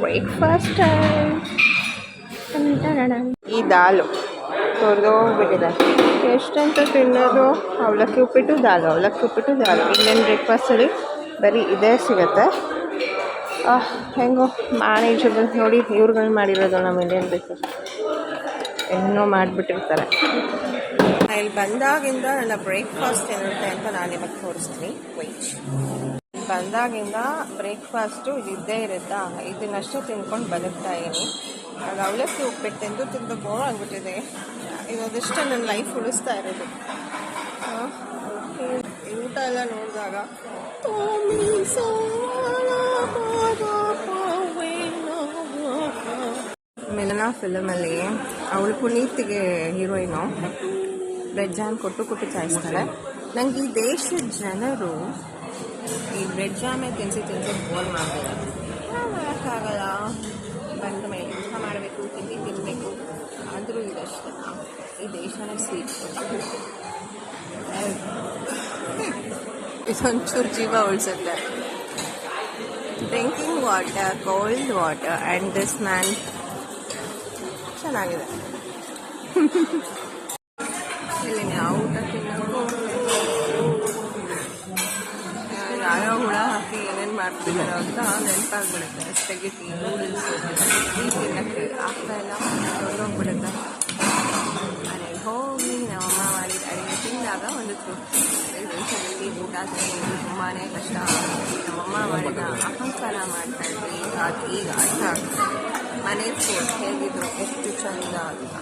Breakfast ಈ ದಾಲು ತೊರೆದೋಗ್ಬಿಟ್ಟಿದೆ. ಎಷ್ಟಂತ ತಿನ್ನೋದು? ಅವಲಕ್ಕಿ ಉಪ್ಪಿಟ್ಟು ದಾಲು ಇಂಡಿಯನ್ ಬ್ರೇಕ್ಫಾಸ್ಟಲ್ಲಿ ಬರೀ ಇದೇ ಸಿಗುತ್ತೆ. ಹೆಂಗೋ ಮ್ಯಾನೇಜಬಲ್. ನೋಡಿ ಇವ್ರುಗಳು ಮಾಡಿರೋದು ನಮ್ಮ ಇಂಡಿಯನ್ ಬ್ರೇಕ್ಫಾಸ್ಟ್ ಏನೋ ಮಾಡಿಬಿಟ್ಟಿರ್ತಾರೆ. ಇಲ್ಲಿ ಬಂದಾಗಿಂದ ನನ್ನ ಬ್ರೇಕ್ಫಾಸ್ಟ್ ಏನಿರುತ್ತೆ ಅಂತ ನಾನು ನಿಮಗೆ ತೋರಿಸ್ತೀನಿ. ಬಂದಾಗಿಂದ ಬ್ರೇಕ್ಫಾಸ್ಟು ಇದ್ದೇ ಇರುತ್ತಾ, ಇದನ್ನಷ್ಟೇ ತಿನ್ಕೊಂಡು ಬದುಕ್ತಾ ಇದ್ದೀನಿ. ಆಗ ಅವಲಕ್ಕಿ ಉಪ್ಪಿಟ್ಟು ತಿಂದು ಬೋರ್ ಆಗಿಬಿಟ್ಟಿದೆ. ಇದಷ್ಟೇ ನನ್ನ ಲೈಫ್ ಉಳಿಸ್ತಾ ಇರೋದು. ಊಟ ಎಲ್ಲ ನೋಡಿದಾಗ ಮಿಲನ ಫಿಲಮಲ್ಲಿ ಅವಳು ಪುನೀತ್ಗೆ ಹೀರೋಯಿನು ಬ್ರೆಡ್ ಜಾಮ್ ಕೊಟ್ಟು ಚಾಯಿಸ್ತಾಳೆ. ನನಗೆ ಈ ದೇಶದ ಜನರು ಈ ಬ್ರೆಡ್ ಜಾಮೇ ತಿನ್ಸಿ ಬೋರ್ ಮಾಡ್ತಾರೆ. ಮಾಡೋಕ್ಕಾಗಲ್ಲ, ಬಂದ ಮೇಲೆ ಊಟ ಮಾಡಬೇಕು, ತಿನ್ನಬೇಕು. ಆದರೂ ಇದಷ್ಟೇ, ಈ ದೇಶನೇ ಸ್ವೀಟ್. ಇದೊಂಚೂರು ಜೀವ ಉಳಿಸುತ್ತೆ. Drinking water, cold water and this man ಚೆನ್ನಾಗಿದೆ. ಇಲ್ಲಿ ಯಾವ ಊಟ ತಿನ್ನೋದು, ಯಾವ್ಯಾವ ಹುಳ ಹಾಕಿ ಏನೇನು ಮಾಡ್ತಿದ್ದಾರೆ ಅಂತ ನೆನಪಾಗ್ಬಿಡುತ್ತೆ. ಸ್ಪೆಗೆಟಿ, ನೂಡಲ್ಸ್ ಈ ತಿನ್ನಕ್ಕೆ ಆಗ್ತಾಯಿಲ್ಲ, ಹೋಗ್ಬಿಡುತ್ತೆ. ಮನೆಗೆ ಹೋಗಿ ನಮ್ಮಮ್ಮ ಮಾಡಿದ ಅಡುಗೆ ತಿಂದಾಗ ಒಂದು ದೇಶದಲ್ಲಿ ಊಟ ತಿನ್ನೋದು ತುಂಬಾ ಕಷ್ಟ. ನಮ್ಮಮ್ಮ ಮಾಡಿದ ಅಹಂಕಾರ ಮಾಡ್ತಾಯಿದ್ವಿ. ಈಗ ಅರ್ಥ ಆಗ್ತದೆ ಮನೆ ಫುಡ್ ಹೇಗಿದ್ರು ಎಷ್ಟು ಚಂದ ಅಂತ.